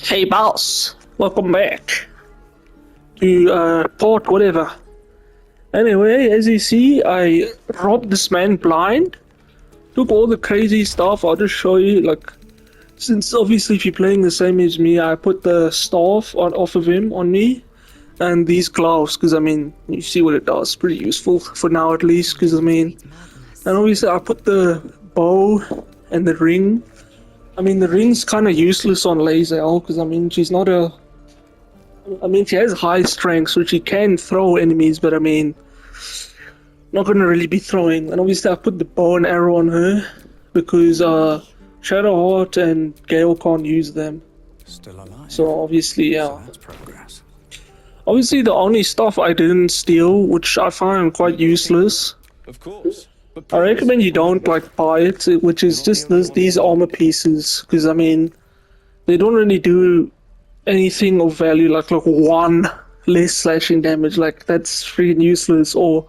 Hey boss, welcome back to port whatever. Anyway, as you see, I robbed this man blind, took all the crazy stuff. I'll just show you, like, since obviously if you're playing the same as me, I put the staff off of him on me, and these gloves, because I mean, you see what it does, pretty useful for now at least, because I mean, and obviously I put the bow and the ring. I mean, the ring's kind of useless on Lae'zel, because I mean, she's not a... I mean, she has high strength, so she can throw enemies, but I mean, not gonna really be throwing. And obviously I put the bow and arrow on her, because Shadowheart and Gale can't use them. Still alive. So obviously, yeah. So that's progress. Obviously the only stuff I didn't steal, which I find quite useless, Of course. But I recommend you don't like buy it, which is just these armor pieces, because I mean, they don't really do anything of value, like one less slashing damage, like that's freaking useless. Or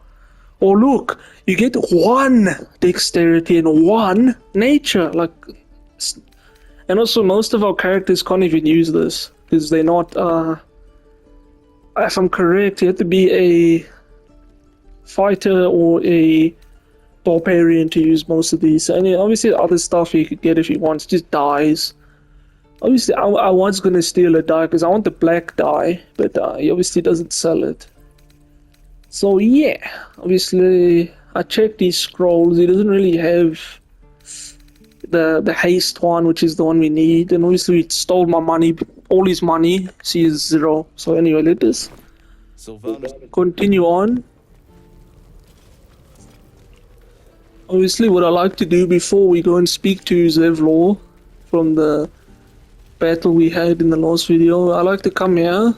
look, you get one dexterity and one nature, like, and also most of our characters can't even use this because they're not. If I'm correct, you have to be a fighter or a barbarian to use most of these. And obviously other stuff you could get if you want, just dies. Obviously I was gonna steal a die because I want the black die, but he obviously doesn't sell it. So yeah, obviously I checked these scrolls. He doesn't really have the haste one, which is the one we need, and obviously he stole my money, all his money. See, is 0. So anyway, let us continue on. Obviously, what I like to do before we go and speak to Zevlor from the battle we had in the last video, I like to come here.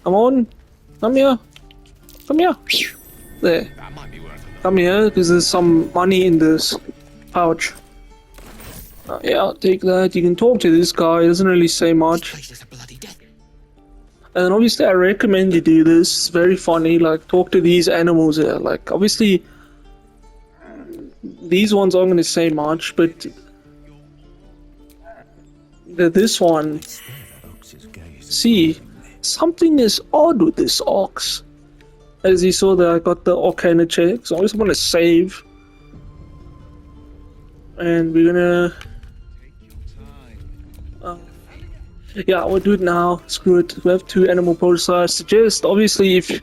Come on, come here, come here. There. Come here, because there's some money in this pouch. Yeah, take that. You can talk to this guy. He doesn't really say much. And obviously, I recommend you do this. It's very funny. Like, talk to these animals here. Like, obviously, these ones aren't going to say much, but this one, see, something is odd with this ox. As you saw there, I got the Arcana check, so I just want to save. And we're gonna... yeah, we'll do it now. Screw it. We have 2 animal posts. I suggest, obviously, if,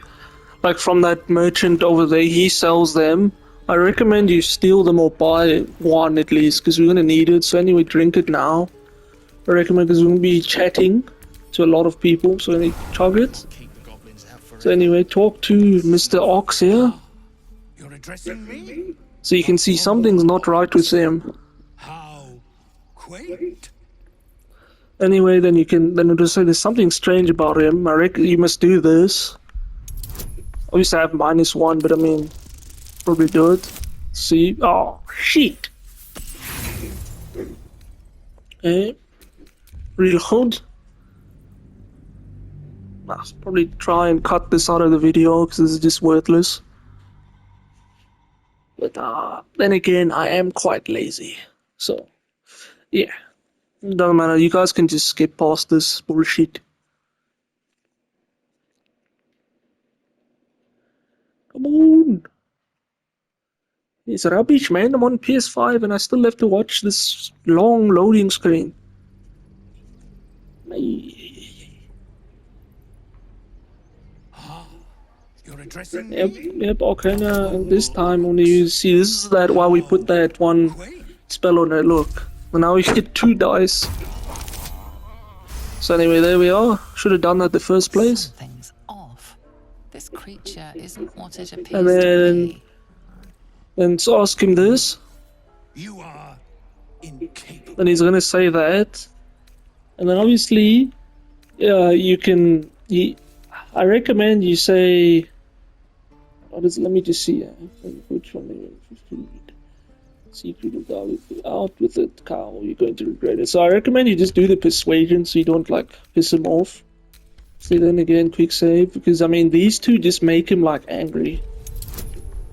like, from that merchant over there, he sells them, I recommend you steal them or buy one at least, because we're gonna need it. So anyway, drink it now. I recommend, because we're gonna be chatting to a lot of people, so we need to chug it. So anyway, talk to Mr. Ox here. You're addressing me? So you can see something's not right with him. How quaint. Anyway, then it'll just say there's something strange about him. I reckon you must do this. Obviously I have -1, but I mean, probably do it. See? Oh, shit. Okay. Reload. I'll probably try and cut this out of the video because this is just worthless. But then again, I am quite lazy. So, yeah. Doesn't matter, you guys can just skip past this bullshit. Come on! It's rubbish, man. I'm on PS5 and I still have to watch this long loading screen. You're addressing me? Yep, okay, and this time only you see, this is that why we put that one spell on it, look. And now we get 2 dice. So anyway, there we are. Should have done that the first place. Something's off. This creature isn't what it appears And to be. so ask him this. You are incapable. Then he's gonna say that. And then obviously, yeah, you can... I recommend you say... let me just see. Which one? Secret of God, out with it, cow. You're going to regret it. So I recommend you just do the persuasion, so you don't like piss him off. So then again, quick save, because I mean these 2 just make him like angry.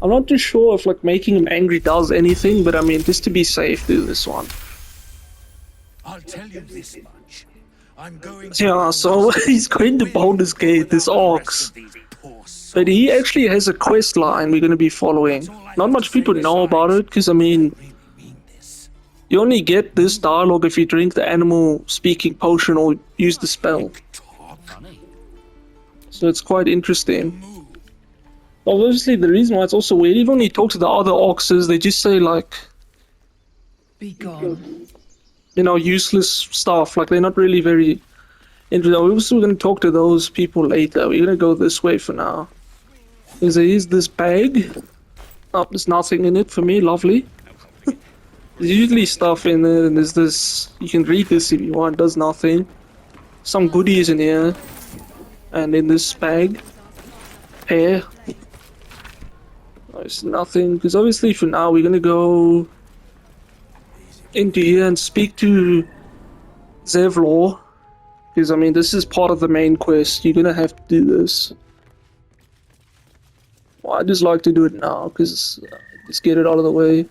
I'm not too sure if like making him angry does anything, but I mean just to be safe, do this one. I'll tell you this much. I'm going Yeah, so he's going to Baldur's Gate, this orcs. But he actually has a quest line we're going to be following. Not much people know about it, because, I mean, you only get this dialogue if you drink the animal speaking potion or use the spell. So it's quite interesting. Obviously, the reason why it's also weird, even when you talk to the other orcs, is they just say, like, Be gone. you know, useless stuff. Like, they're not really very interesting. We're also going to talk to those people later. We're going to go this way for now. Because there is this bag. Oh, there's nothing in it for me. Lovely. There's usually stuff in there, and there's this. You can read this if you want. Does nothing. Some goodies in here, and in this bag. Hair. There's nothing. Because obviously, for now, we're gonna go into here and speak to Zevlor. Because I mean, this is part of the main quest. You're gonna have to do this. Well, I just like to do it now because just get it out of the way.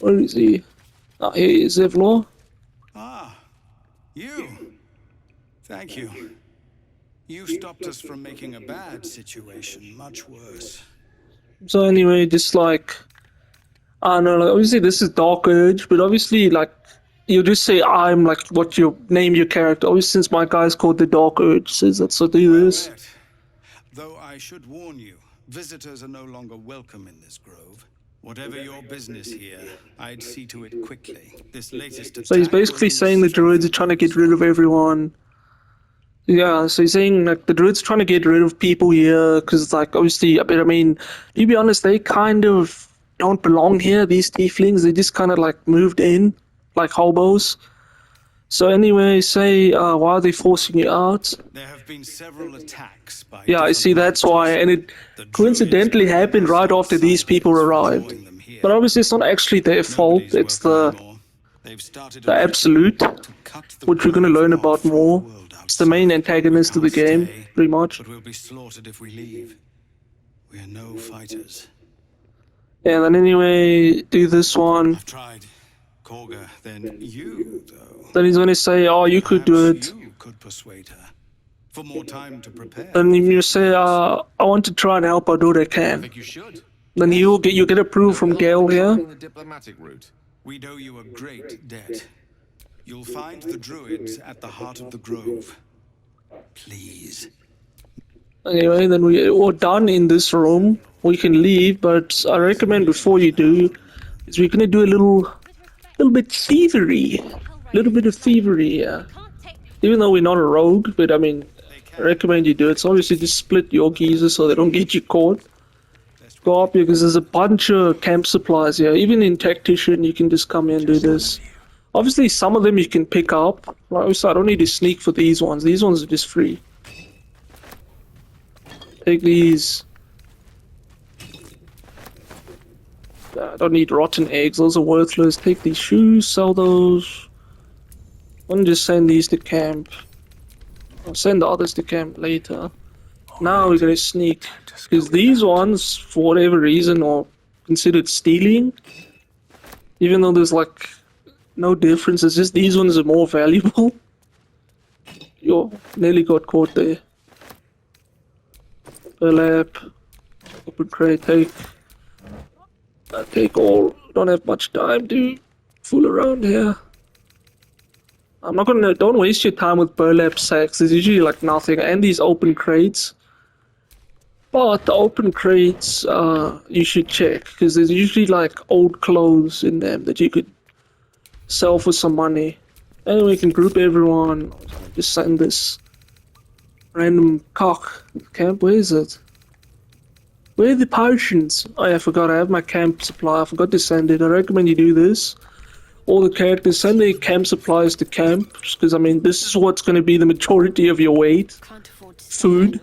Where is he? Ah, here is Zevlor. Ah, you. Thank you. You stopped us from making a bad situation much worse. So anyway, just like, I don't know, like, obviously this is Dark Urge, but obviously like, you just say I'm like what you name your character. Obviously since my guy's called the Dark Urge, says that, so do this. Right. Though I should warn you, visitors are no longer welcome in this grove. Whatever your business here, I'd see to it quickly. This latest So he's attack basically will saying the druids are trying to get rid of everyone. Yeah, so he's saying like the druids trying to get rid of people here because like obviously, but I mean, to be honest, they kind of don't belong here. These tieflings, they just kind of like moved in, like hobos. So anyway, say why are they forcing you out? There have been several attacks by Yeah, I different see. That's why, and it The druids coincidentally have happened right after these people arrived. destroying them here. But obviously, it's not actually their fault. Nobody's It's welcome the anymore. They've started the a absolute, to cut the which we're going to grove learn off about from the more. world It's the main outside. antagonist of the We can't game, stay, pretty much. But we'll be slaughtered if we leave. We are no fighters. And then anyway, do this one. I've tried. Korga, then you, though. Then he's going to say, oh, you could do Perhaps it. you could persuade her. For more time to prepare. Then you say, I want to try and help. I'll do what I I can. think you should. Then you get approved from Gale here. The diplomatic route. We owe you a great debt. You'll find the druids at the heart of the grove. Please. Anyway, then we're done in this room. We can leave, but I recommend before you do, is we're gonna do a little bit thievery, little bit of thievery. Yeah. Even though we're not a rogue, but I mean, I recommend you do it. So obviously just split your geezers so they don't get you caught. Go up here because there's a bunch of camp supplies here. Even in Tactician, you can just come here and do this. Obviously, some of them you can pick up. Like, obviously, I don't need to sneak for these ones. These ones are just free. Take these. I don't need rotten eggs. Those are worthless. Take these shoes. Sell those. I'm gonna just send these to camp. I'll send the others to camp later. Now we're gonna sneak. Because these ones, for whatever reason, are considered stealing. Even though there's like no difference, it's just these ones are more valuable. Yo, nearly got caught there. Burlap. Open crate, take all. Don't have much time to fool around here. I'm not gonna. Don't waste your time with burlap sacks. There's usually like nothing, and these open crates. But the open crates, you should check because there's usually like old clothes in them that you could sell for some money. Anyway, we can group everyone. Just send this random cock camp. Where is it? Where are the potions? Oh yeah, I forgot. I have my camp supply. I forgot to send it. I recommend you do this. All the characters send their camp supplies to camp because I mean this is what's going to be the majority of your weight. Can't afford to Food.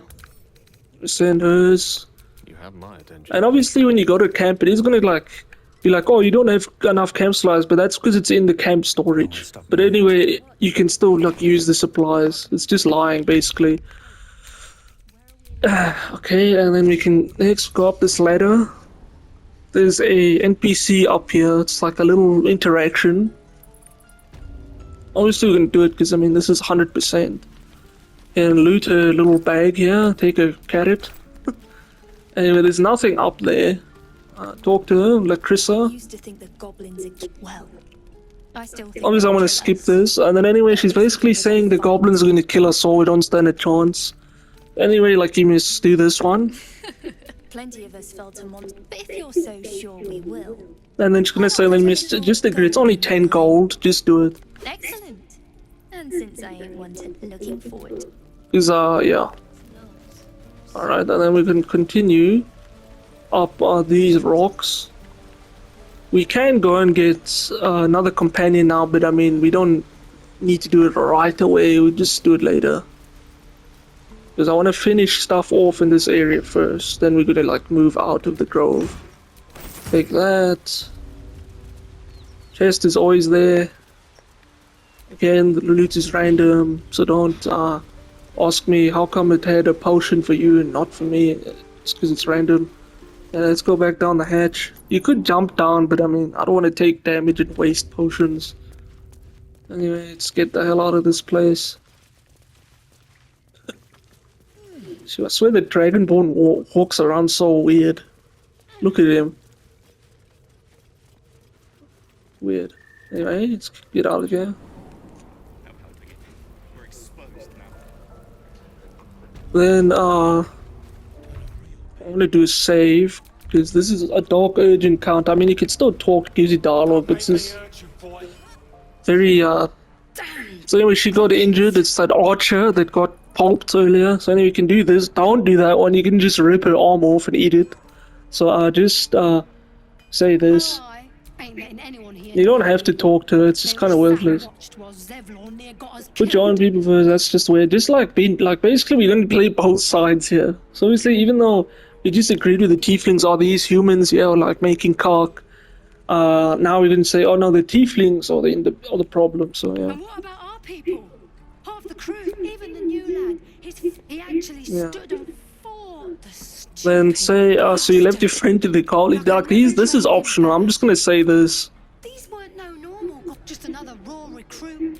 Send hers. You have my attention. And obviously when you go to camp, it is gonna like be like, oh, you don't have enough camp supplies, but that's because it's in the camp storage. But anyway, you can still like use the supplies. It's just lying basically. Okay, and then we can next go up this ladder. There's a NPC up here. It's like a little interaction. Obviously we can do it because I mean this is 100%. And loot her little bag here, take a carrot. Anyway, there's nothing up there. Talk to her, like Krissa. Used to think that goblins are well. I still think Obviously I they'll want to kill skip us. this. And then anyway, she's basically saying the goblins are going to kill us all, we don't stand a chance. Anyway, like you must do this one. Plenty of us fell to monsters, but if you're so sure we will. And then she's going to say, let me just agree, it's only 10 gold, just do it. Excellent. And since I ain't one to looking forward. Is yeah. Alright, and then we can continue up these rocks. We can go and get another companion now, but I mean, we don't need to do it right away, we'll just do it later. Because I want to finish stuff off in this area first, then we're gonna like move out of the grove. Take that. Chest is always there. Again, the loot is random, so don't ask me how come it had a potion for you and not for me. It's because it's random. Let's go back down the hatch. You could jump down, but I mean, I don't want to take damage and waste potions. Anyway, let's get the hell out of this place. So I swear the Dragonborn walks around so weird. Look at him. Weird. Anyway, let's get out of here. Then, I'm gonna do a save, because this is a dark urge encounter. I mean, you can still talk, gives you dialogue, but this is very, So anyway, she got injured. It's that archer that got pulped earlier. So anyway, you can do this. Don't do that one. You can just rip her arm off and eat it. So, just, say this. You don't have to talk to her, it's just kind of worthless. Put your own people first, that's just weird. Just like being, like basically we're going to play both sides here. So obviously, even though we just agreed with the tieflings, are these humans here, or like making cock, now we didn't say, oh no, the tieflings are the problem, so yeah. And what about our people? Half the crew, even the new lad, he actually stood and fought the Then say, so you left your friend to the college. Like, this is optional, I'm just going to say this. These weren't no normal, just another raw recruit.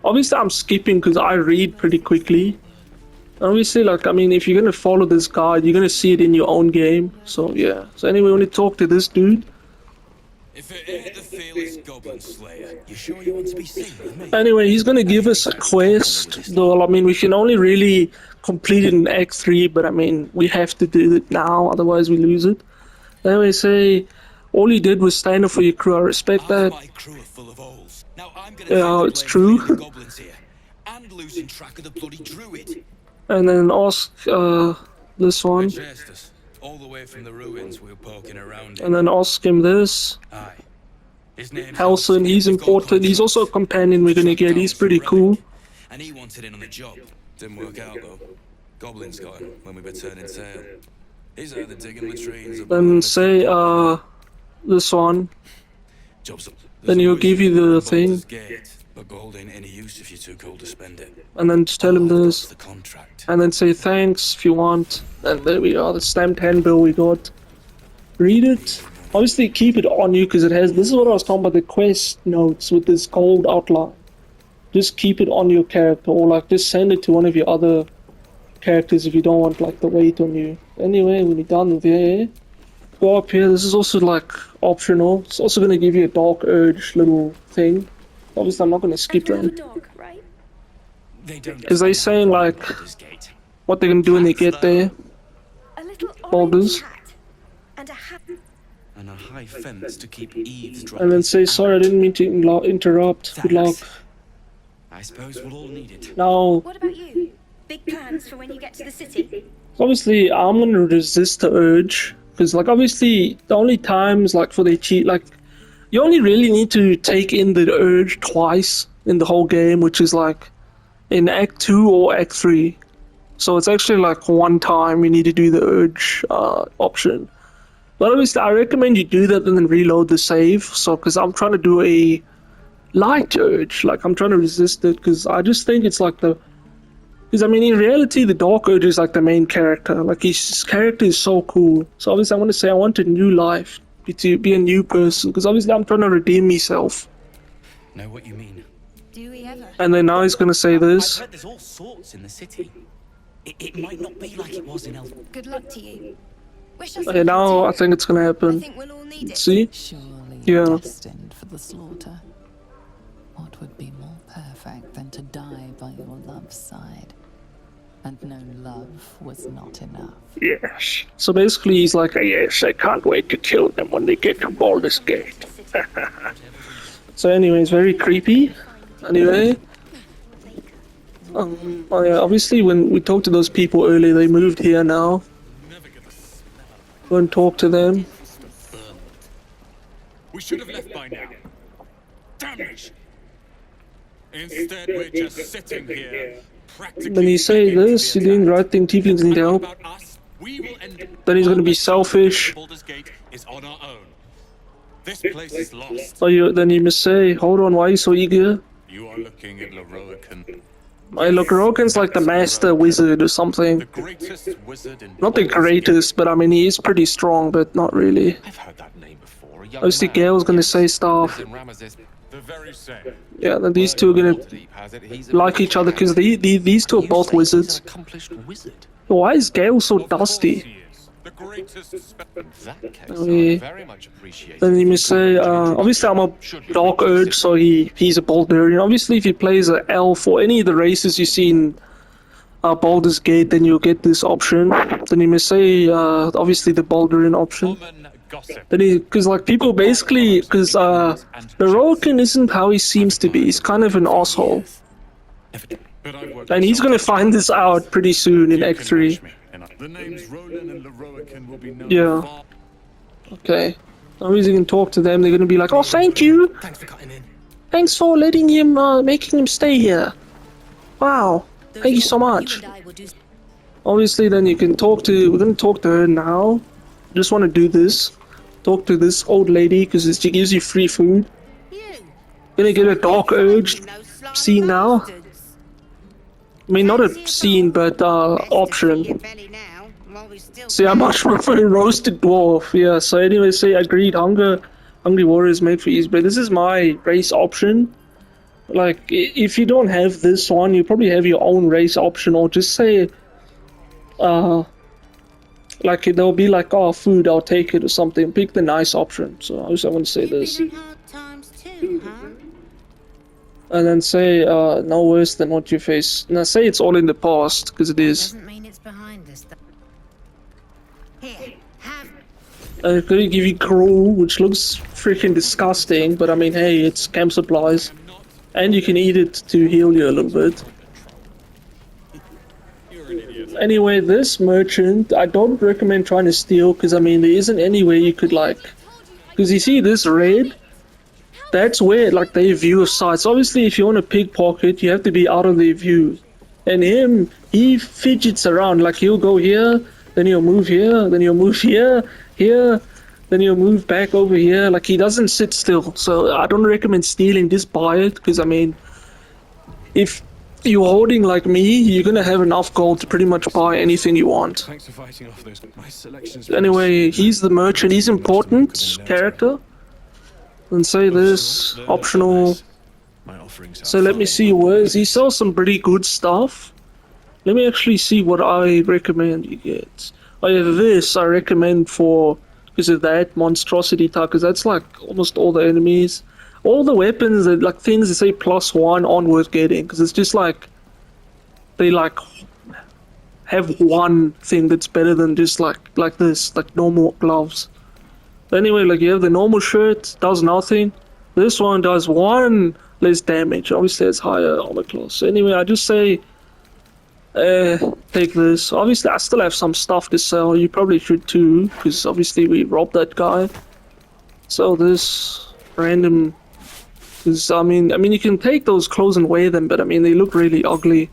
Obviously, I'm skipping because I read pretty quickly. Obviously, like, I mean, if you're gonna follow this guide, you're gonna see it in your own game. So, yeah. So, anyway, when you talk to this dude. If it ain't the fearless goblin slayer, you sure you want to be seen with me? Anyway, he's gonna give us a quest. Though, I mean, we can only really complete it in Act 3, but I mean, we have to do it now, otherwise we lose it. Anyway, say, all you did was stand up for your crew. I respect that. My crew are full of holes. Now I'm gonna Yeah, it's true. the goblins here, and losing track of the bloody druid. And then ask this one, Chased us all the way from the ruins we were poking around in. and then ask him this. Aye. His name's Halson, he's We've got important. He's also a companion we're gonna get. He's pretty cool. And he wanted in on the job. Didn't work out though. Goblins got him when we were turning sail. He's either digging latrines or Then say this one. Job's up. Then he'll give you the thing. Baldur's Gate, but gold ain't any use if you're too cool to spend it. And then just tell him That's this. the contract. And then say thanks if you want. And there we are, the stamped handbill we got. Read it. Obviously keep it on you because it has, this is what I was talking about, the quest notes with this gold outline. Just keep it on your character, or like just send it to one of your other characters if you don't want like the weight on you. Anyway, when you're done there, go up here. This is also like optional. It's also going to give you a dark urge little thing. Obviously I'm not going to skip that. Dog, right? They don't Because they saying like Baldur's Gate. what they're going to do when they get there. A little Baldur's. orange hat and a hat. And a high fence to keep eavesdropping. And then say sorry I didn't mean to interrupt. Good luck. I suppose we'll all need it. Now, What about you? Big plans for when you get to the city? obviously I'm going to resist the urge. Because like obviously the only times like for the cheat, like you only really need to take in the urge twice in the whole game, which is like in Act 2 or Act 3. So it's actually like one time you need to do the urge option. But obviously I recommend you do that and then reload the save. So because I'm trying to do a light urge, like I'm trying to resist it because I just think it's like the, because I mean in reality the Dark Urge is like the main character, like his character is so cool. So obviously I want to say I want a new life, to be a new person, because obviously I'm trying to redeem myself. Know what you mean? Do we ever? And then now he's gonna say I've this. heard there's all sorts in the city. It might not be like it was in Elf. Good luck to you. Wish us Okay, now I think it's gonna I happen. think we'll all need it. See? Surely Yeah. destined for the slaughter. What would be more perfect than to die by your love's side? And no love was not enough. Yes. So basically he's like, yes, I can't wait to kill them when they get to Baldur's Gate. So anyway, it's very creepy. Anyway. Oh yeah, obviously when we talked to those people earlier, they moved here now. Go and talk to them. We should have left by now. Damnation! Instead, we're just sitting here, practically. Then you say this, you're doing the right thing, tieflings need help. Then he's gonna be selfish. Baldur's Gate is on our own. This place is lost. Then you must say, hold on, why are you so eager? You are looking at Leroican, Look, Rogan's like the master wizard or something. the greatest wizard in Not the Baldur's greatest, but I mean, he is pretty strong, but not really. I've heard that name before. A young Obviously, man. Gale's gonna say stuff. In Ramesses. Gate. The very same. Yeah, then these two are gonna Deep has it, he's a like each other because these two are You both say he's wizards. an accomplished wizard. Why is Gale so Of course dusty? he is. The greatest In that case, yeah. I very much appreciate Then it. you must say, obviously I'm a Dark Urge, so he's a Baldurian. Obviously, if he plays an elf or any of the races you see in Baldur's Gate, then you'll get this option. Then you must say, obviously the Baldurian option. common gossip. Then because like people basically, because Leroican isn't how he seems to be. He's kind of an asshole. But I've worked And he's gonna find this out pretty soon in Act 3. The names Roland and Leroican will be known Yeah. far. Okay. Now he's gonna talk to them, they're gonna be like, oh, thank you! Thanks for cutting in. Thanks for letting him, making him stay here. Wow. Thank you so much. You and I will do. Obviously, then you can talk to, we're gonna talk to her now. Just wanna do this. Talk to this old lady, because she gives you free food. You. Gonna get a Dark Urge scene now. I mean, not a scene, but, option. See, I much prefer roasted dwarf. Yeah, so anyway, say agreed. Hungry warriors made for ease, but this is my race option. Like, if you don't have this one, you probably have your own race option, or just say, like there'll be like, oh, food, I'll take it or something. Pick the nice option. So I just want to say this, Hard times too, huh? and then say, no worse than what you face. Now say it's all in the past, because it is. Doesn't mean it's behind us. Here, have. I'm gonna give you gruel, which looks freaking disgusting, but I mean, hey, it's camp supplies. And you can eat it to heal you a little bit. Anyway, this merchant, I don't recommend trying to steal, because I mean, there isn't any way you could like... Because you see this red? That's where, like, their view of sights. Obviously, if you want to pickpocket, you have to be out of their view. And him, he fidgets around, like, he'll go here, then he'll move here, then he'll move here, then he'll move back over here. Like, he doesn't sit still. So I don't recommend stealing. Just buy it, because I mean, if you're holding like me, you're gonna have enough gold to pretty much buy anything you want. Thanks for fighting off those nice selections. Anyway, he's the merchant. He's important character. And say this optional. My offerings. So let me see your words. He sells some pretty good stuff. Let me actually see what I recommend you get. Oh yeah, this I recommend for, because of that monstrosity type, because that's like almost all the enemies. All the weapons, like things that say +1 aren't worth getting, because it's just like, they like have one thing that's better than just like this, like normal gloves. But anyway, like you have the normal shirt, does nothing. This one does 1 less damage. Obviously it's higher armor class. So anyway, I just say, take this. Obviously I still have some stuff to sell. You probably should too, because obviously we robbed that guy. Sell this random. Because I mean you can take those clothes and wear them, but I mean they look really ugly.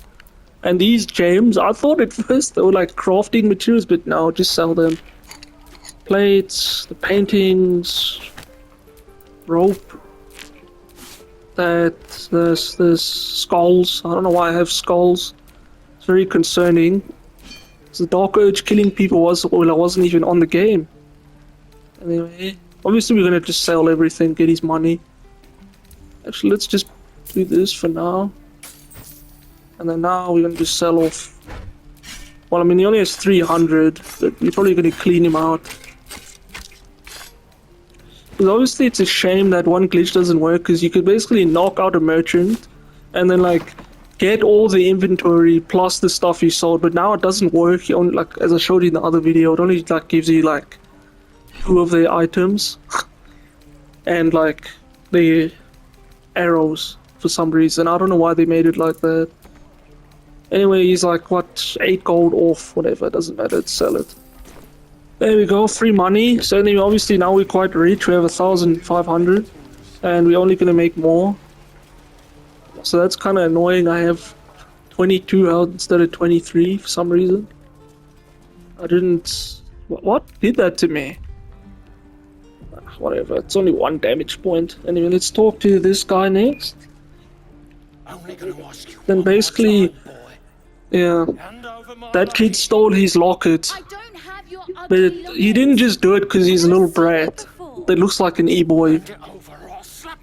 And these gems, I thought at first they were like crafting materials, but no, just sell them. Plates, the paintings, rope, this skulls. I don't know why I have skulls. It's very concerning. The Dark Urge killing people I wasn't even on the game. Anyway, obviously we're gonna just sell everything, get his money. Actually, let's just do this for now. And then now we're gonna just sell off. Well, I mean, he only has 300, but we're probably gonna clean him out. Because obviously it's a shame that one glitch doesn't work, because you could basically knock out a merchant and then like get all the inventory plus the stuff you sold, but now it doesn't work. You only, like, as I showed you in the other video, it only like gives you like 2 of the items and like the arrows for some reason. I don't know why they made it like that. Anyway, he's like, what, 8 gold off, whatever, it doesn't matter, let's sell it. There we go, free money. So anyway, obviously now we're quite rich, we have 1,500 and we're only gonna make more. So that's kind of annoying. I have 22 health instead of 23 for some reason. I didn't... What did that to me? Whatever, it's only 1 damage point. Anyway, let's talk to this guy next. Then basically, yeah, that kid stole his locket. I don't have your But ugly he didn't just do it because he's a little brat that looks like an e-boy.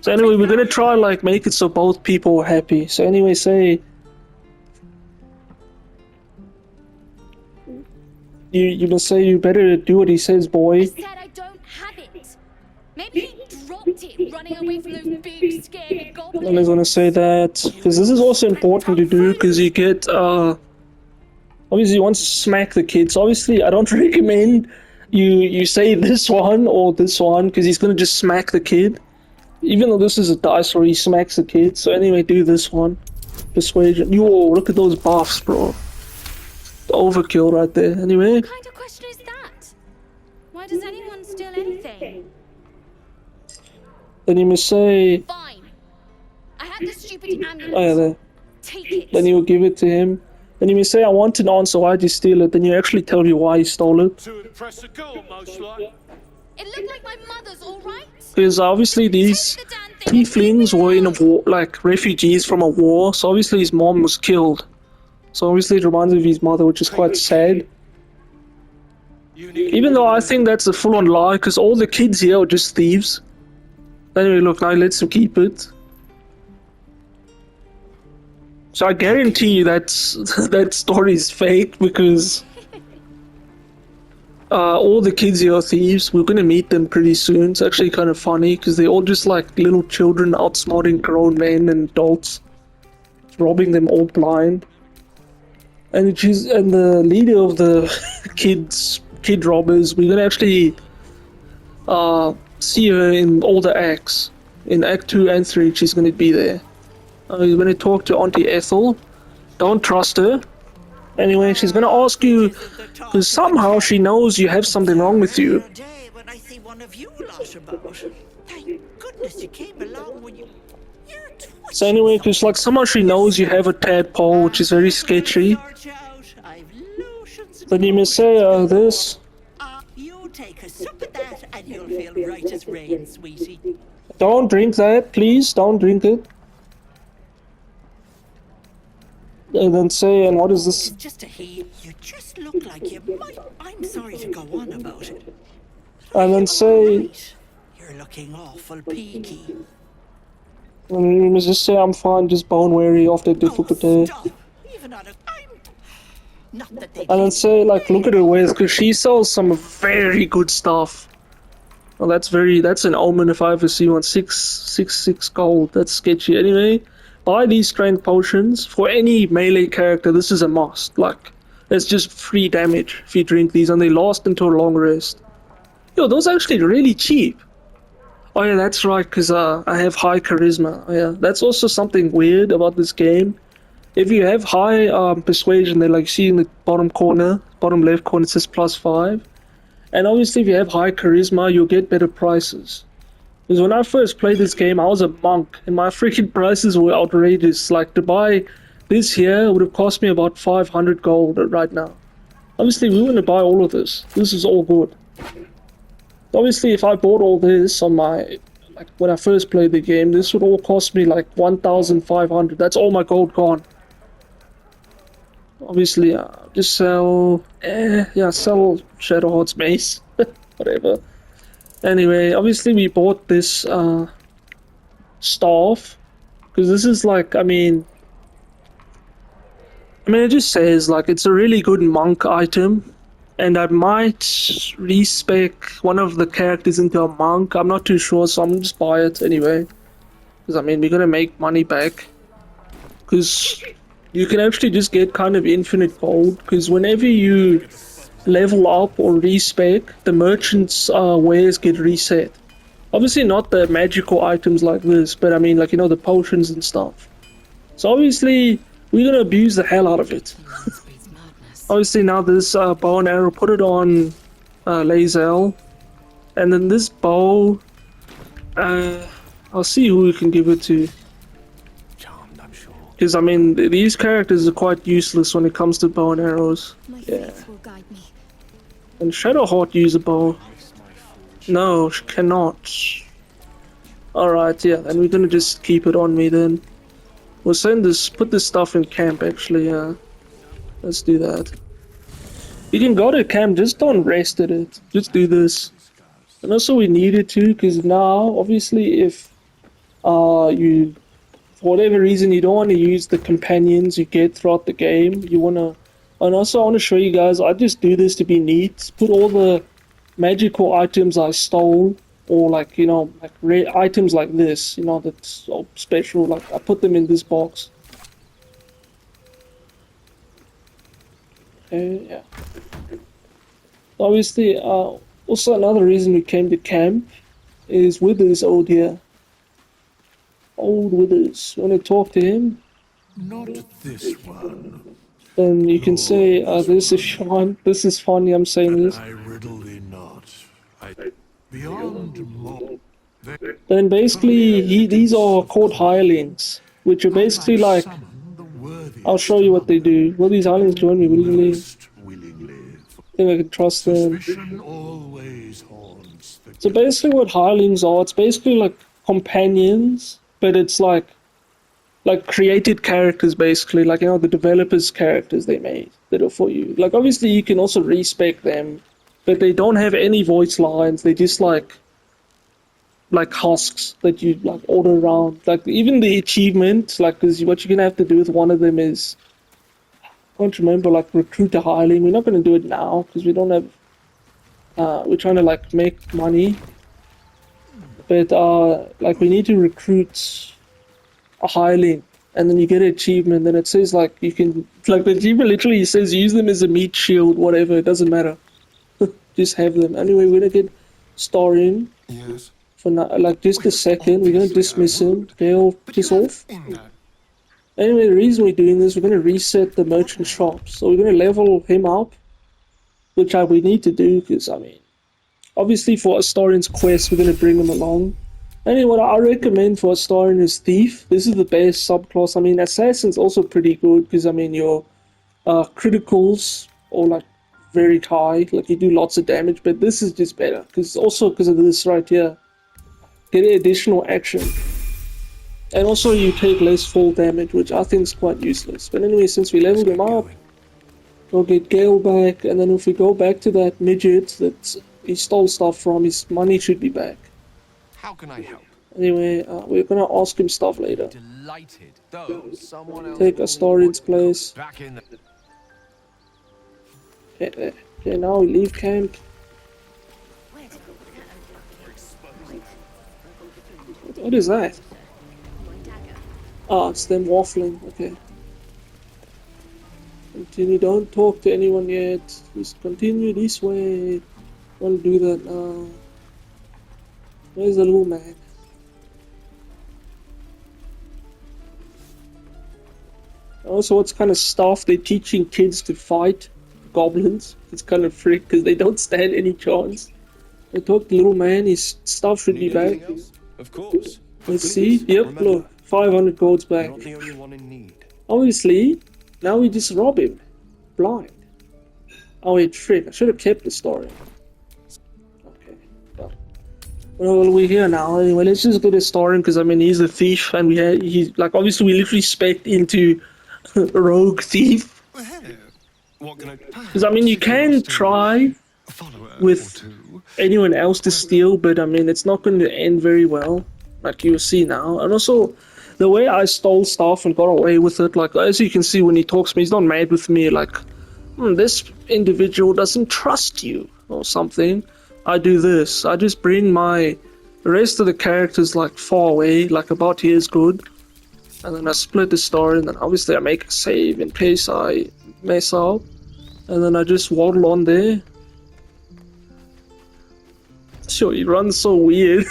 So anyway, we're gonna try like make it so both people are happy. So anyway, say you must say you better do what he says, boy. I said I don't have it. Maybe he dropped it running away from those big scary goblins. I'm gonna say that because this is also important to do because you get obviously you want to smack the kids. Obviously, I don't recommend you say this one or this one because he's gonna just smack the kid. Even though this is a dice where he smacks the kid. So anyway, do this one. Persuasion. Yo, look at those buffs, bro. The overkill right there. Anyway. What kind of question is that? Why does anyone steal anything? Then you must say... Fine. I have this stupid amulet. Oh yeah, there. Take it. Then you will give it to him. Then you may say, I want an answer, why'd you steal it? Then you actually tell you why you stole it. To impress a girl, most likely. It looked like my mother's, alright? Because obviously these tieflings were in a war, like refugees from a war, so obviously his mom was killed. So obviously it reminds me of his mother, which is quite sad. Even though I think that's a full-on lie, because all the kids here are just thieves. Anyway, look, now let's keep it. So I guarantee you that story is fake, because all the kids here are thieves. We're gonna meet them pretty soon. It's actually kind of funny because they're all just like little children outsmarting grown men and adults, robbing them all blind. And the leader of the kid robbers. We're gonna actually see her in all the acts. In Act 2 and 3, she's gonna be there. We're gonna talk to Auntie Ethel. Don't trust her. Anyway, she's gonna ask you, because somehow she knows you have something wrong with you. When I see one of you lot about. Thank goodness you came along when you... So anyway, because like somehow she knows you have a tadpole, which is very sketchy. Then you may say, this. You take a sip of that and you'll feel right as rain, sweetie. Don't drink that, please, don't drink it. And then say, and what is this? Just a heat. You just look like you might... I'm sorry to go on about it. And then say... Right. You're looking awful peaky. And you must just say, I'm fine, just bone weary after a difficult day. Stop. Even on a... Not that they And then say, like, look at her waist, because she sells some very good stuff. Well, that's an omen if I ever see one. 6 gold, that's sketchy. Anyway, buy these strength potions. For any melee character, this is a must. Like, it's just free damage if you drink these, and they last until a long rest. Yo, those are actually really cheap. Oh yeah, that's right, because I have high charisma. Oh, yeah, that's also something weird about this game. If you have high persuasion, they like see in the bottom left corner, it says +5. And obviously if you have high charisma, you'll get better prices. Because when I first played this game, I was a monk, and my freaking prices were outrageous. Like, to buy this here would have cost me about 500 gold right now. Obviously we wouldn't buy all of this. This is all good. Obviously if I bought all this on my... Like, when I first played the game, this would all cost me like 1,500. That's all my gold gone. Obviously, just sell... sell Shadowheart's Mace. Whatever. Anyway, obviously we bought this staff. Because this is like, I mean, it just says like it's a really good monk item, and I might respec one of the characters into a monk. I'm not too sure, so I'm gonna just buy it anyway. Because I mean, we're gonna make money back. Because you can actually just get kind of infinite gold. Because whenever you level up or respec, the merchant's wares get reset. Obviously not the magical items like this, but I mean, like, you know, the potions and stuff. So obviously, we're gonna abuse the hell out of it. Obviously now this bow and arrow, put it on Lae'zel. And then this bow, I'll see who we can give it to. Charmed, I'm sure. Because, I mean, these characters are quite useless when it comes to bow and arrows. My Yeah. faith will guide me. And Shadowheart use a bow. No, she cannot. Alright, yeah, and we're gonna just keep it on me then. We'll send this, put this stuff in camp actually, yeah. Let's do that. You can go to camp, just don't rest at it. Just do this. And also we need it too, because now, obviously, if you, for whatever reason, you don't want to use the companions you get throughout the game, you want to, and also I want to show you guys, I just do this to be neat. Put all the magical items I stole, or like, you know, like rare items like this, you know, that's so special, like I put them in this box. Okay, yeah. Obviously, also another reason we came to camp is Withers out here. Old Withers. You want to talk to him? Not this one. Then you can say, this is Sean. This is funny, I'm saying this. I riddle thee not. Beyond more. Then basically, these are called hirelings, which are basically like, I'll show you what they do. Will these hirelings join me willingly? I think I can trust them. So basically what hirelings are, it's basically like companions, but it's like created characters basically, like, you know, the developers' characters they made that are for you. Like obviously you can also respec them, but they don't have any voice lines, they just like husks that you like order around. Like even the achievement, like, cause what you're gonna have to do with one of them is, I can't remember, like recruit a hireling. We're not gonna do it now because we don't have, we're trying to like make money. But like we need to recruit a hireling, and then you get an achievement, then it says like you can, like the achievement literally says use them as a meat shield, whatever, it doesn't matter. Just have them. Anyway, we're gonna get Star in. Yes. For now, like just a second, we're gonna dismiss him. They'll piss off. Anyway, the reason we're doing this, we're gonna reset the merchant shop. So we're gonna level him up, which we need to do, because I mean, obviously for Astarian's quest, we're gonna bring him along. Anyway, what I recommend for Astarian is Thief. This is the best subclass. I mean, Assassin's also pretty good, because I mean, your criticals are like very high, like you do lots of damage, but this is just better, because also because of this right here. Get additional action. And also you take less fall damage, which I think is quite useless. But anyway, since we leveled him up, we'll get Gale back, and then if we go back to that midget that he stole stuff from, his money should be back. How can I help? Anyway, we're gonna ask him stuff later. Delighted. Though someone else Take Astarian's place. back in the... Okay, now we leave camp. What is that? Ah, it's them waffling, okay. Continue, don't talk to anyone yet. Just continue this way. Don't do that now. Where's the little man? Also, what's kind of stuff they're teaching kids to fight goblins? It's kind of freak because they don't stand any chance. I talked to the little man, his stuff should be back. Of course. Let's see. Yep, look, 500 gold's back. You're not the only one in need. Obviously, now we just rob him. Blind. Oh wait, frick, I should have kept the story. Okay, well, we're here now. Anyway, let's just go to Storin, because I mean, he's a thief, and he's like, obviously we literally spec'd into rogue thief. Because I mean, you can try with anyone else to steal, but I mean, it's not going to end very well, like you'll see now. And also, the way I stole stuff and got away with it, like, as you can see when he talks to me, he's not mad with me, like, this individual doesn't trust you, or something. I do this. I just bring the rest of the characters, like, far away, like, about here is good. And then I split the story, and then obviously I make a save in case I mess up. And then I just waddle on there. Sure, he runs so weird.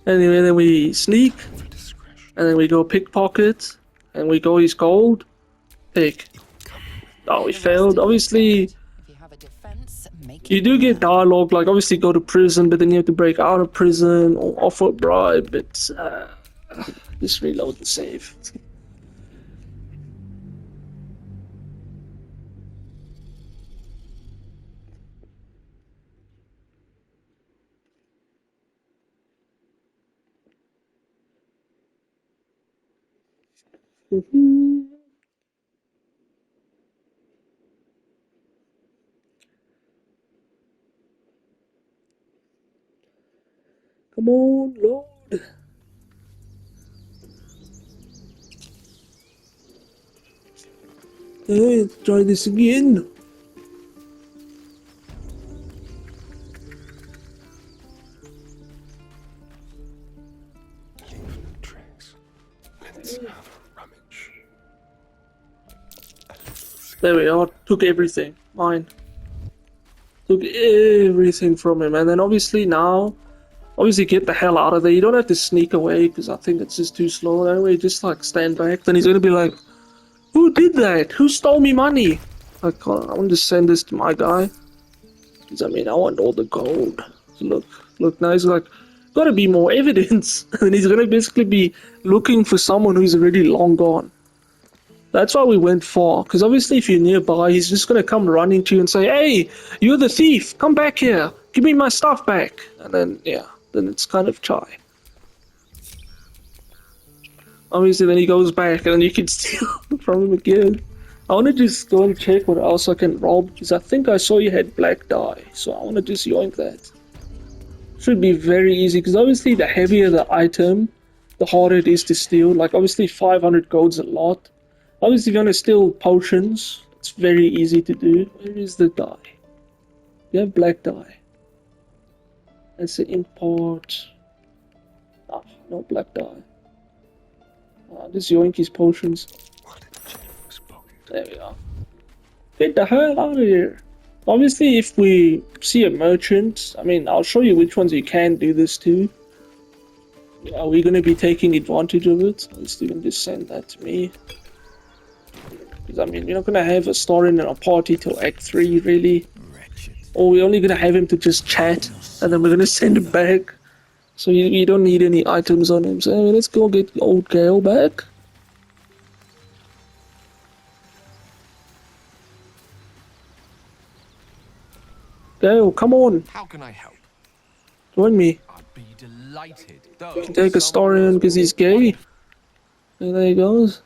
Anyway, then we sneak. And then we go pickpocket. And we go his gold. Take. Oh, we failed. Obviously, you do get dialogue, like obviously go to prison, but then you have to break out of prison or offer a bribe, but just reload the save. Come on, Lord. Hey, let's try this again. Leave no trace. Let's have a rummage. There we are. Took everything. Mine. Took everything from him. And then obviously now, get the hell out of there. You don't have to sneak away because I think it's just too slow. Anyway, just like stand back. Then he's going to be like, who did that? Who stole me money? Like, I want to send this to my guy. Because, I mean, I want all the gold. So look, now he's like, gotta be more evidence. And he's gonna basically be looking for someone who's already long gone. That's why we went far. Because obviously if you're nearby, he's just gonna come running to you and say, hey, you're the thief. Come back here. Give me my stuff back. And then, yeah, then it's kind of chai. Obviously, then he goes back, and then you can steal from him again. I want to just go and check what else I can rob, because I think I saw you had black dye, so I want to just yoink that. Should be very easy, because obviously the heavier the item, the harder it is to steal. Like, obviously 500 gold's a lot. Obviously, if you want to steal potions, it's very easy to do. Where is the dye? You have black dye. That's the import. Ah, no black dye. Just yoink his potions. There we are. Get the hell out of here. Obviously, if we see a merchant, I mean, I'll show you which ones you can do this to. Are we going to be taking advantage of it? Let's even just send that to me. Because, I mean, you're not going to have a story in a party till Act 3, really. Or we're only going to have him to just chat, and then we're going to send him back. So you don't need any items on him. So let's go get old Gale back. Gale, come on. How can I help? Join me. I'd be delighted. You can take a story in because he's gay. And there he goes.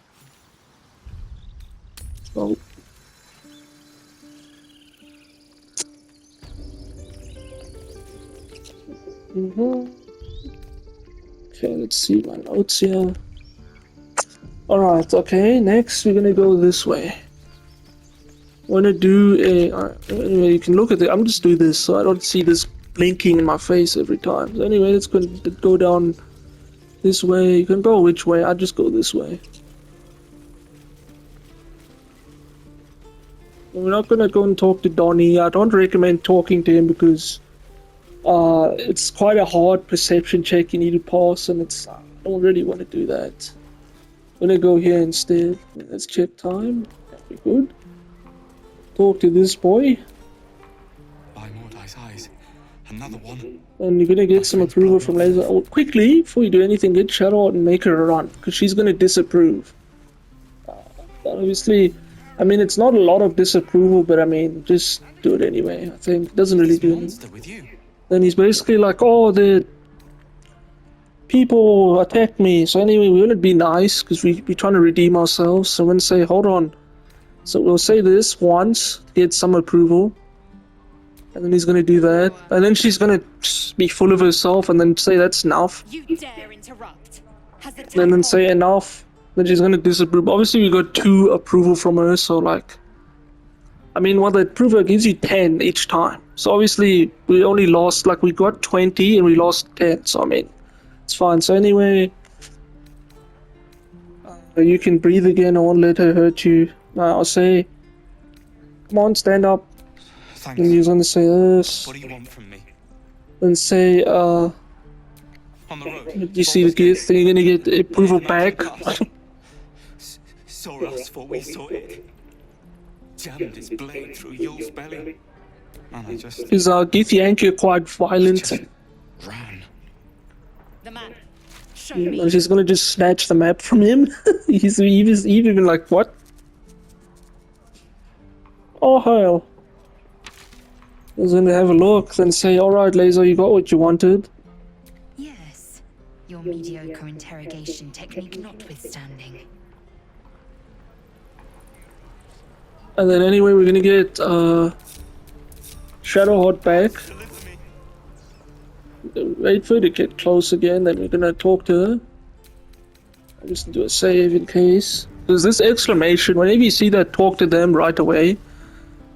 Oh. Okay, let's see my notes here. Alright, okay, next we're gonna go this way. We're gonna do a... anyway, you can look at it. I'm just doing this so I don't see this blinking in my face every time. So anyway, let's go down this way. You can go which way, I just go this way. We're not gonna go and talk to Donnie. I don't recommend talking to him because it's quite a hard perception check you need to pass, and I don't really want to do that. I'm gonna go here instead. Let's check time. That'd be good. Talk to this boy. By Mordai's eyes, another one. And you're gonna get some approval from Laser. Oh, quickly, before you do anything, get Shadow out and make her run, because she's gonna disapprove. Obviously, I mean, it's not a lot of disapproval, but I mean, just do it anyway. I think it doesn't really do anything. Then he's basically like, oh, the people attacked me. So anyway, we want to be nice because we're trying to redeem ourselves. So we're going to say, hold on. So we'll say this once to get some approval. And then he's going to do that. And then she's going to be full of herself and then say that's enough. You dare interrupt. Has the and then tadpole... say enough. Then she's gonna disapprove. Obviously, we got 2 approval from her, so like, I mean, well, the approval gives you 10 each time. So obviously, we only lost, like, we got 20 and we lost 10. So I mean, it's fine. So anyway, you can breathe again. I won't let her hurt you. I'll say, come on, stand up. Thanks. And you're gonna say this. What do you want from me? And say, On the road. you see the gift, then you're gonna get approval back. Saw us before we saw it. Jammed its blade through Yule's belly. And I just... Because Gith Yankee are quite violent. ran. The map. Show me. And she's gonna just snatch the map from him. he's even like, what? Oh hell. He's gonna have a look, then say, alright Laser, you got what you wanted. Yes, your mediocre interrogation technique notwithstanding. And then anyway, we're gonna get Shadowheart back. Wait for her to get close again, then we're gonna talk to her. I just do a save in case. There's this exclamation, whenever you see that, talk to them right away.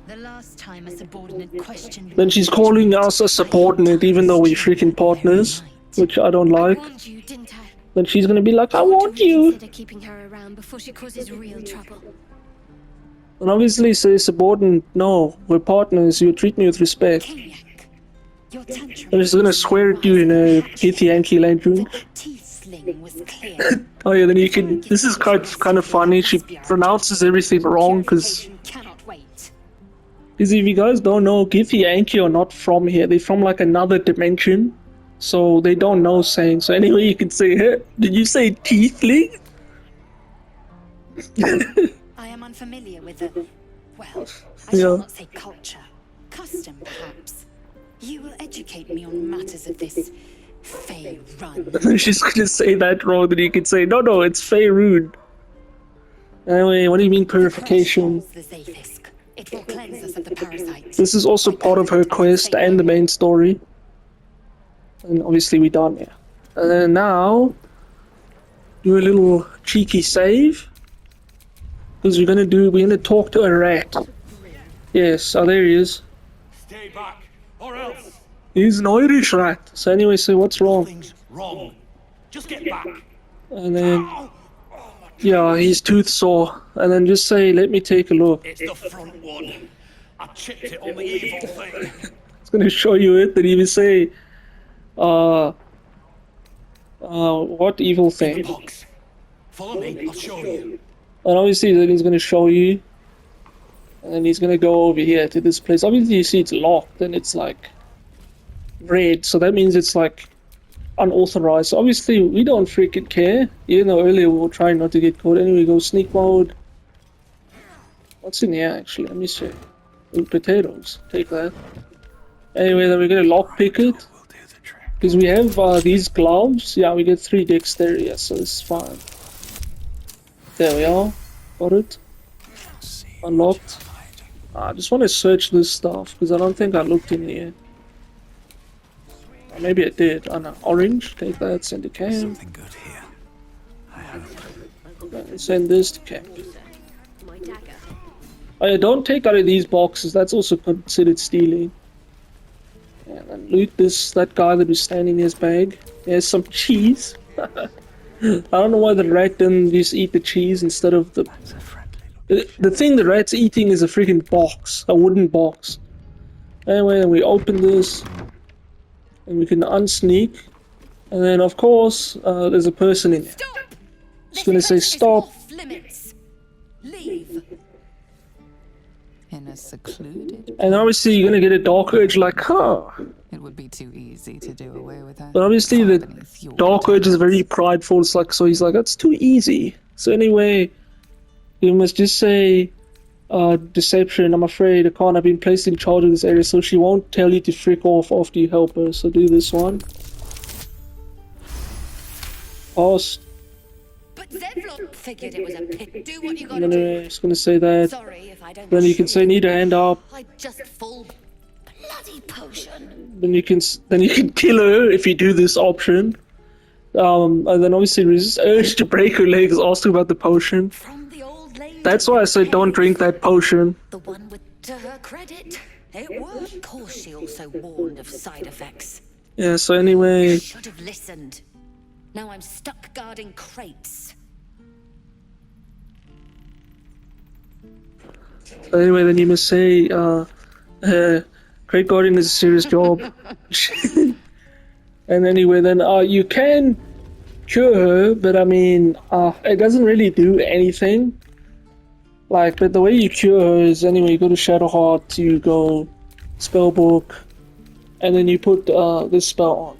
The last time a subordinate questioned... Then she's calling us a subordinate even though we're freaking partners, which I don't like. I warned you, didn't I? Then she's gonna be like, I want you! Consider keeping her around before she causes real trouble. And obviously say subordinate, no, we're partners, you treat me with respect. Your tantrum... I'm just gonna swear at you in a Gith Yankee language. teeth sling was clear. Oh yeah, then you can, this is kind of funny, she pronounces everything wrong, because Cannot wait. if you guys don't know, Gith Yankee are not from here, they're from like another dimension, so they don't know saying, so anyway you can say, hey, did you say teethling? I am unfamiliar with the... well, I Yeah. shall not say culture. Custom, perhaps. You will educate me on matters of this Fey run. She's gonna say that wrong, then you can say, no, it's Faerun. Anyway, what do you mean purification? The Zafisk. It will cleanse us of the parasite. This is also part of her quest and the main story. And obviously we done, yeah. And then now, do a little cheeky save. Because we're gonna talk to a rat. Yes, oh there he is. Stay back, or else. He's an Irish rat. So anyway, say what's wrong? Nothing's wrong. Just get back. And then, yeah, his tooth sore. And then just say, let me take a look. It's the front one. I chipped it on the evil thing. It's gonna show you it. Then he will say, what evil thing? Pox. Follow me, I'll show you. And obviously then he's gonna show you. And then he's gonna go over here to this place. Obviously you see it's locked and it's like red, so that means it's like unauthorized. So obviously we don't freaking care. Even though earlier we were trying not to get caught. Anyway, go sneak mode. What's in here actually? Let me see. Ooh, potatoes. Take that. Anyway, then we're gonna lockpick it. Because we have these gloves. Yeah, we get 3 dexterity, so it's fine. There we are. Got it. Unlocked. I just want to search this stuff because I don't think I looked in here. Or maybe I did. I know. Orange. Take that. Send to camp. Something good here. Send this to camp. Oh yeah, don't take out of these boxes. That's also considered stealing. And then loot that guy that was standing in his bag. There's some cheese. I don't know why the rat didn't just eat the cheese instead of the... The thing the rat's eating is a freaking box. A wooden box. Anyway, then we open this. And we can unsneak. And then, of course, there's a person in there. Stop! Just gonna say stop. Off limits. Leave. In a secluded... And obviously you're gonna get a dark urge like, huh. It would be too easy to do away with her. But obviously the dark urge is very prideful. It's like, so he's like, that's too easy. So anyway, you must just say, deception. I'm afraid I can't. I've been placed in charge of this area, so she won't tell you to frick off after you help her. So do this one. Pass. But Zevlon figured it was a pit. Do what you gotta And then do. I'm just gonna say that. Sorry if I don't. Then you can shoot say, need a hand up. I just full bloody potion. Then you can kill her if you do this option. And then obviously resist urge to break her legs, asking about the potion. From the old lady. That's why I said don't drink that potion. The one with, to her credit, it worked. Of course, she also warned of side effects. Yeah, so anyway... Should have listened. Now I'm stuck guarding crates. Anyway, then you must say, crate guarding is a serious job. And anyway, then you can cure her, but I mean, it doesn't really do anything. Like, but the way you cure her is anyway, you go to Shadowheart, you go Spellbook, and then you put this spell on.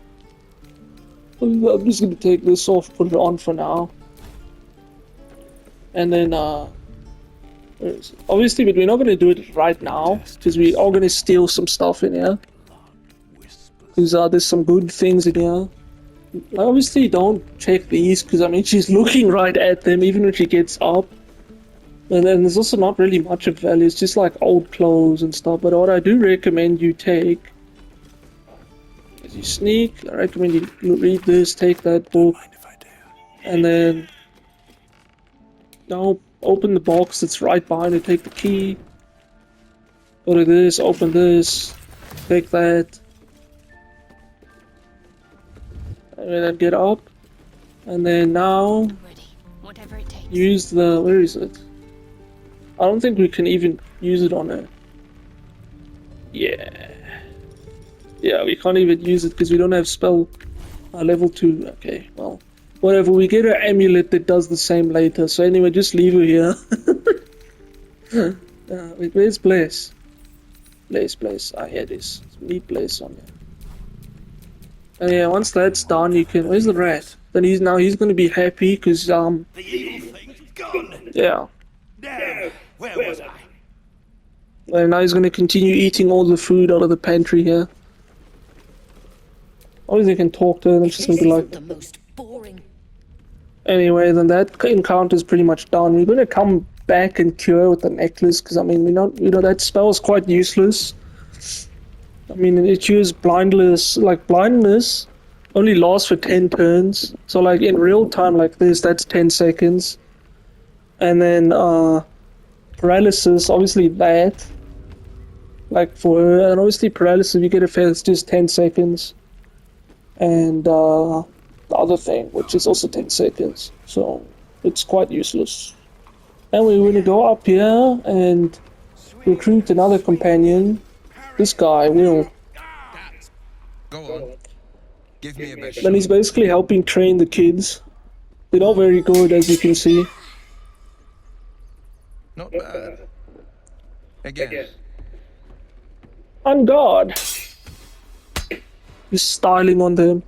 I'm just gonna take this off, put it on for now. And then, where is it? Obviously, but we're not gonna do it right now, because we are gonna steal some stuff in here. Because there's some good things in here. Like, obviously, don't check these, because I mean, she's looking right at them, even when she gets up. And then there's also not really much of value, it's just like old clothes and stuff. But what I do recommend you take is you sneak. I recommend you read this, take that book, and then now open the box that's right behind it, take the key, go to this, open this, take that, and then get up, and then now Whatever it takes. use the, where is it? I don't think we can even use it on her. Yeah, we can't even use it because we don't have spell level 2. Okay, well, whatever, we get an amulet that does the same later. So anyway, just leave her here. Wait, where's Blaze? Blaze. Ah, here it is. Meet Blaze on here. And yeah, once that's done, you can. Where's the rat? Then he's going to be happy because The evil thing's gone. yeah. Now, where was I? And now he's going to continue eating all the food out of the pantry here. Obviously, I can talk to her. I'm just going to be like. The most boring. Anyway, then that encounter is pretty much done. We're going to come back and cure with the necklace because I mean, that spell is quite useless. I mean, it cures blindness. Like blindness only lasts for 10 turns. So like in real time like this, that's 10 seconds. And then paralysis, obviously that. Like for her, and obviously paralysis, you get a fail, it's just 10 seconds. And the other thing, which is also 10 seconds. So it's quite useless. And we're going to go up here and recruit another companion. This guy will. Go on. Give me a bit. Then he's basically helping train the kids. They're not very good, as you can see. Not bad. Again. On guard. He's styling on them.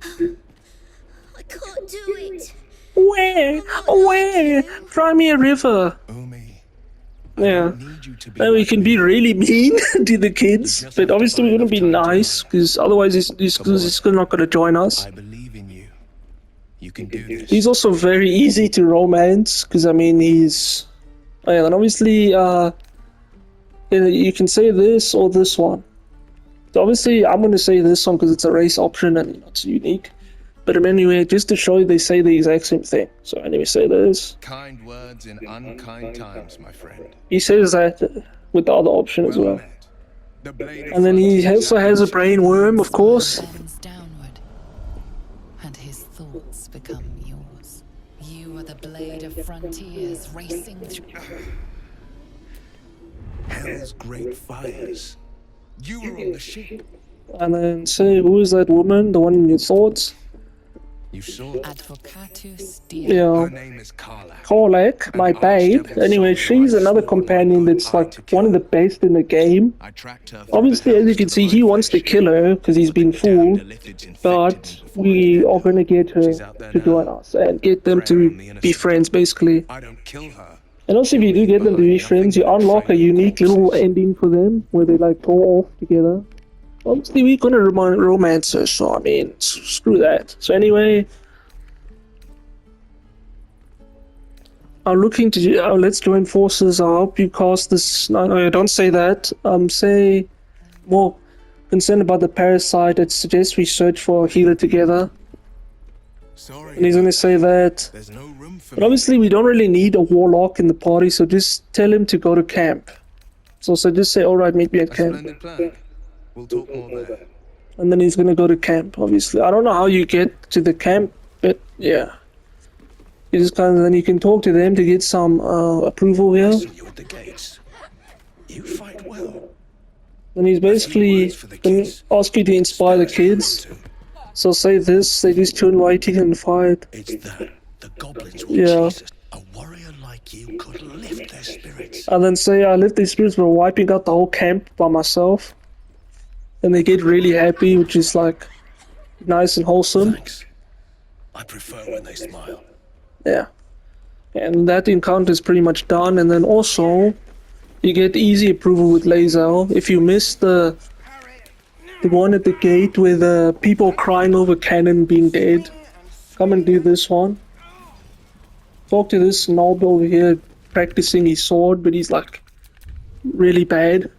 I can't do it. Where? Try me a river. Yeah. Then we can be really mean to the kids, but obviously we're gonna be nice, because otherwise he's not gonna join us. I believe in you. You can do this. He's also very easy to romance, because I mean he's... Oh yeah, and obviously you can say this or this one. So obviously I'm gonna say this one because it's a race option and it's unique. But anyway, just to show you, they say the exact same thing. So anyway, say this. Kind words in unkind times, my friend. He says that with the other option as well. And then he also has a brain worm, of course. Bends downward, and his thoughts become yours. You are the blade of frontiers racing through. Hell's great fires. You were on the ship. And then say, who is that woman? The one in your thoughts? You saw Advocatus Yeah. Her name is Karlak. Karlak, my babe. Anyway, she's another companion that's like one of the best in the game. I tracked her. Obviously, as you can see, he wants to kill her because he's been fooled. But we are going to get her to join us and get them to be friends, basically. I don't kill her. And also, if you do get them to be friends, you unlock a unique little ending for them where they like go off together. Obviously, we're gonna romance her, so I mean, screw that. So anyway, I'm looking to let's join forces. I hope you cast this. No, don't say that. Say more. concerned about the parasite that suggests we search for a healer together. Sorry. And he's gonna say that. There's no room for But obviously we don't really need a warlock in the party, so just tell him to go to camp. So just say, alright, meet me at camp. Splendid plan. We'll talk more there. And then he's gonna go to camp, obviously. I don't know how you get to the camp, but yeah. You just kind of, then you can talk to them to get some approval here. You at the gates. You fight well. And he's basically gonna ask you to inspire the kids. So say this, they just turn waiting and fight. It's that. The goblins will chase us. A warrior like you could lift their spirits. And then say, I lift their spirits by wiping out the whole camp by myself. And they get really happy, which is like nice and wholesome. Thanks. I prefer when they smile. Yeah. And that encounter is pretty much done. And then also, you get easy approval with Lae'zel. If you miss the one at the gate with people crying over Cannon being dead, come and do this one. Talk to this knob over here practicing his sword, but he's like really bad.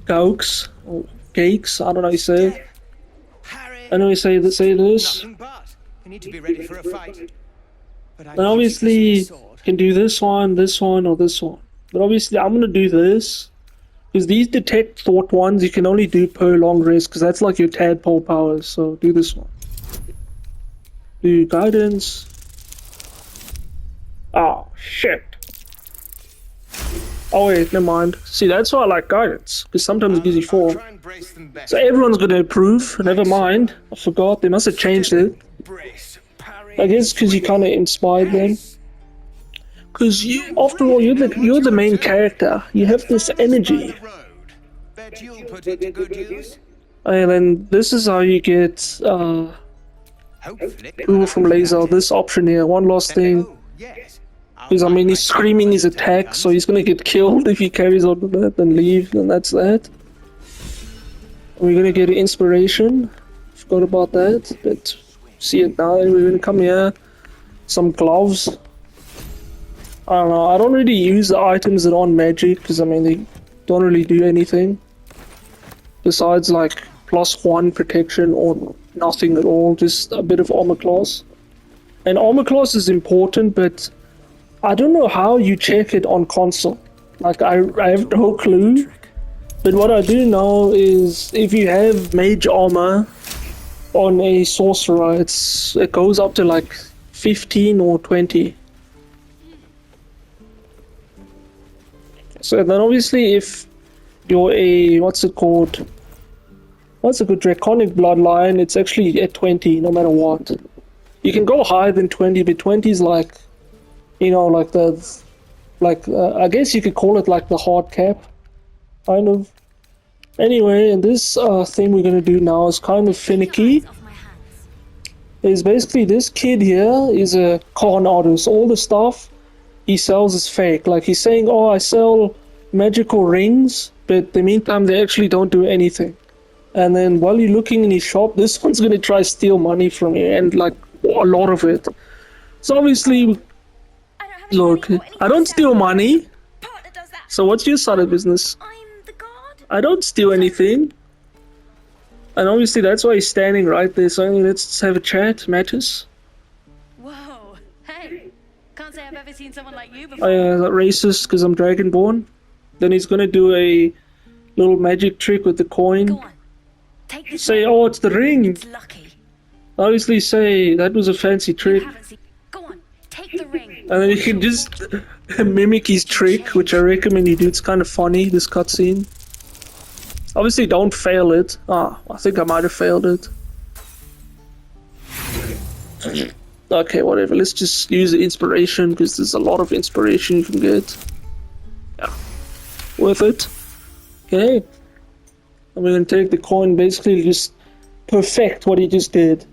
Gaux or Gakes, I don't know how you say it. I know you say this. Nothing but. You need to be ready for a fight. But And obviously, you can do this one, or this one. But obviously, I'm gonna do this. Because these detect thought ones, you can only do per long rest, because that's like your tadpole powers. So do this one. Do guidance. Oh, shit. Oh wait, never mind. See, that's why I like guidance, because sometimes it gives you 4. So everyone's gonna approve, never mind. I forgot, they must have changed it. I guess because you kind of inspired them. Because you, after all, you're the main character. You have this energy. Bet you'll put it to good use. And then this is how you get approval from Lae'zel. This option here, one last thing. Because I mean, he's screaming his attack, so he's gonna get killed if he carries on with that and leave, and that's that. We're gonna get an inspiration. Forgot about that, but see it now. We're gonna come here. Some gloves. I don't know. I don't really use the items that aren't magic because I mean they don't really do anything besides like +1 protection or nothing at all. Just a bit of armor class, and armor class is important, but I don't know how you check it on console. Like I have no clue. But what I do know is if you have mage armor on a sorcerer, it goes up to like 15 or 20. So then obviously if you're a, what's a good draconic bloodline, it's actually at 20 no matter what. You can go higher than 20, but 20 is like, you know, like I guess you could call it like the hard cap, kind of. Anyway, and this thing we're gonna do now is kind of finicky. Is basically this kid here is a con artist. All the stuff he sells is fake. Like he's saying, oh, I sell magical rings, but in the meantime they actually don't do anything. And then while you're looking in his shop, this one's gonna try to steal money from you, and like a lot of it. So obviously, look, I don't steal money. So what's your side of business? I don't steal anything. And obviously that's why he's standing right there, so let's have a chat, Mattis. Whoa, hey, can't say I've ever seen someone like you before. I racist because I'm Dragonborn. Then he's gonna do a little magic trick with the coin. Go on, take this Say, ring. oh, it's the ring. It's lucky. Obviously say, that was a fancy trick. You haven't seen. Go on, take the ring. And then you can just mimic his trick, which I recommend you do. It's kind of funny, this cutscene. Obviously don't fail it. Ah, I think I might have failed it. Okay, whatever. Let's just use the inspiration because there's a lot of inspiration you can get. Yeah. Worth it. Okay. And we're gonna take the coin, basically just perfect what he just did.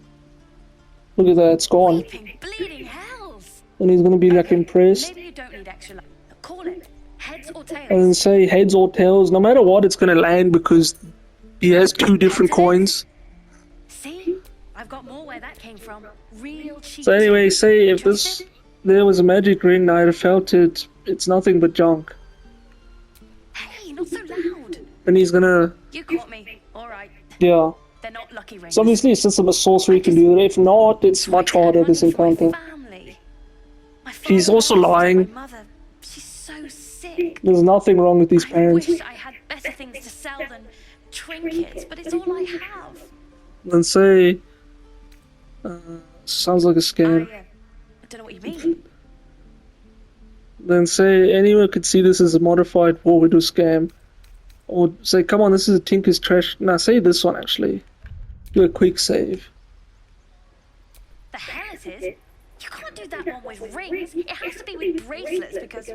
Look at that, it's gone. Weeping, bleeding hells. And he's gonna be like impressed. Maybe you don't need extra luck. Call it heads or tails. And then say heads or tails. No matter what, it's gonna land because he has 2 different coins. See? I've got more where that came from. Real cheap. So anyway, say if there was a magic ring, I'd have felt it. It's nothing but junk. Hey, not so loud. And he's gonna. You caught me. All right. Yeah. They're not lucky rings. So obviously, since I'm a sorcerer, you can do it. If not, it's much harder, this encounter. Family. My She's father also lost lying. my mother. She's so sick. There's nothing wrong with these I parents. wish I had better things to sell than trinkets, but it's all I have. Then say... sounds like a scam. I don't know what you mean. Then say anyone could see this as a modified War Widow scam. Or say, come on, this is a Tinker's trash. Nah, say this one actually. Do a quick save. The hell it is? You can't do that one with rings. It has to be with bracelets because...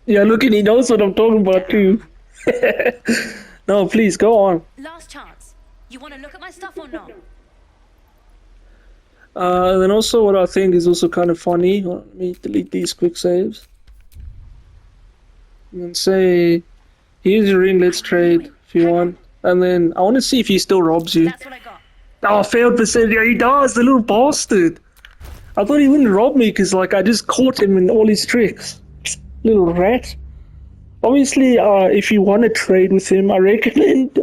Yeah, look, and he knows what I'm talking about too. No, please, go on. Last chance. You want to look at my stuff or not? And then also what I think is also kind of funny. Let me delete these quick saves. And then say, here's your ring, let's trade if you want. And then I want to see if he still robs you. That's what I got. Oh, failed percent. Yeah, he does, the little bastard. I thought he wouldn't rob me because, like, I just caught him in all his tricks. Little rat. Obviously, if you want to trade with him, I recommend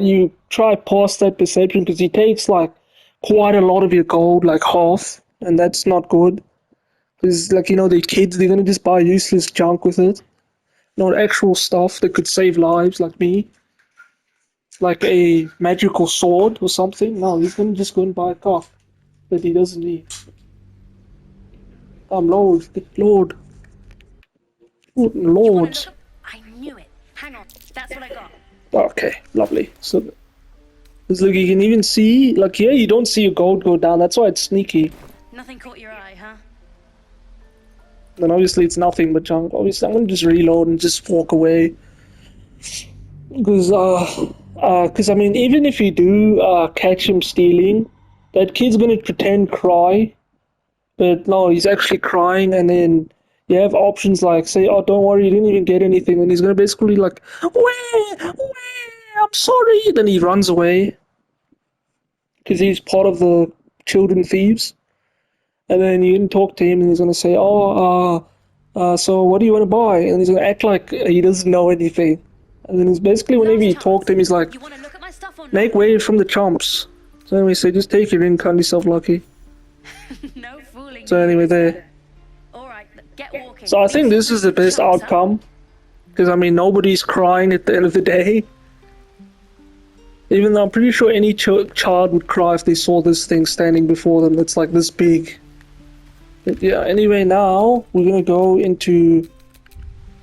you try past that perception because he takes, like, quite a lot of your gold, like half, and that's not good. Because, like, you know, the kids, they're going to just buy useless junk with it. Not actual stuff that could save lives, like me. Like a magical sword or something. No, he's going to just go and buy a car that he doesn't need. Lord. Lord. Lord. I knew it. Hang on. That's what I got. Okay, lovely. So, it's like you can even see, like here you don't see your gold go down, that's why it's sneaky. Nothing caught your eye, huh? Then obviously it's nothing but junk. Obviously I'm gonna just reload and just walk away. Because, I mean, even if you do catch him stealing, that kid's gonna pretend cry. But no, he's actually crying, and then you have options like, say, oh, don't worry, you didn't even get anything, and he's gonna basically like, where, I'm sorry, then he runs away. Because he's part of the children thieves. And then you can talk to him, and he's gonna say, oh, so what do you want to buy? And he's gonna act like he doesn't know anything. And then it's basically whenever you talk to him, he's like, make way from the chumps. So anyway, say, just take your ring, count yourself lucky. No fooling. So anyway, there. Alright, get walking. So I think this is the best outcome. Because, I mean, nobody's crying at the end of the day. Even though I'm pretty sure any child would cry if they saw this thing standing before them that's like this big. But yeah, anyway, now we're gonna go into...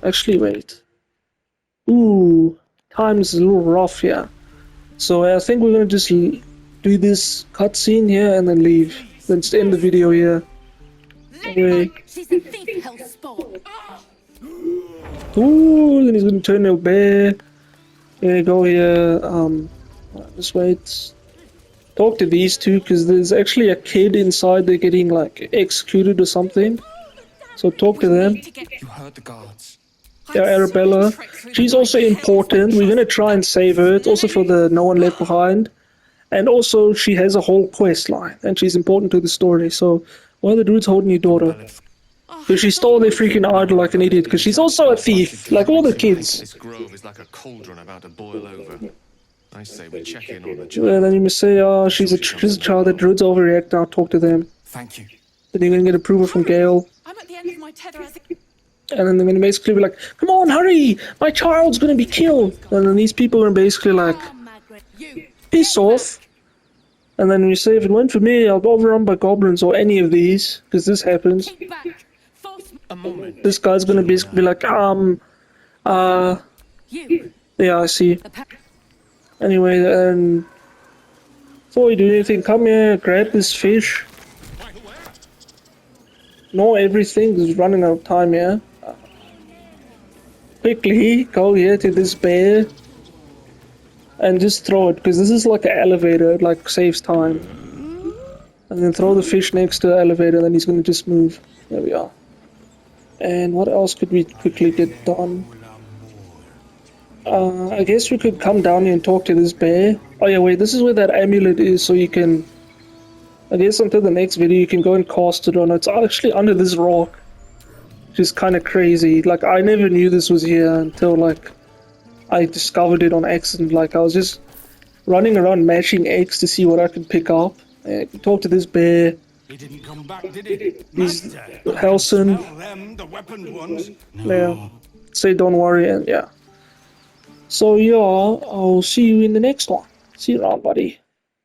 Actually, wait. Ooh, time's a little rough here. So I think we're gonna just do this cutscene here and then leave. Let's end the video here. Anyway. She's a thief, hellspawn. Ooh, then he's gonna turn into a bear. Gonna go here, just wait. Talk to these two, because there's actually a kid inside, they're getting like executed or something. So talk to them. You heard the guards. Yeah, Arabella. She's also important. We're gonna try and save her. It's also for the No One Left Behind. And also, she has a whole quest line, and she's important to the story. So, why are the dudes holding your daughter? Because she stole their freaking idol like an idiot, because she's also a thief, like all the kids. This grove is like a cauldron about to boil over. I say we check in on the child. And then you must say, she's a child that druids overreact, now talk to them. Thank you. Then you're gonna get approval from Gale. I'm at the end of my tether as a... And then they're gonna basically be like, come on, hurry! My child's gonna be killed! And then these people are basically like, piss off. And then you say, if it went for me, I'll be overrun by goblins or any of these, because this happens. A moment. This guy's gonna basically be like, yeah, I see. Anyway, then, before you do anything, come here, grab this fish. Know everything, is running out of time here. Quickly, go here to this bear. And just throw it, because this is like an elevator, it like saves time. And then throw the fish next to the elevator, and then he's gonna just move. There we are. And what else could we quickly get done? I guess we could come down here and talk to this bear. Oh yeah, wait, this is where that amulet is, so you can... I guess until the next video you can go and cast it on. It's actually under this rock. Which is kind of crazy. Like, I never knew this was here until, like, I discovered it on accident. Like, I was just running around mashing eggs to see what I can pick up. I can talk to this bear. He didn't come back, did he? He's Master, I can Helson. smell them, the weaponed ones. Yeah. Say don't worry, and yeah. So yeah, I'll see you in the next one. See you around, buddy.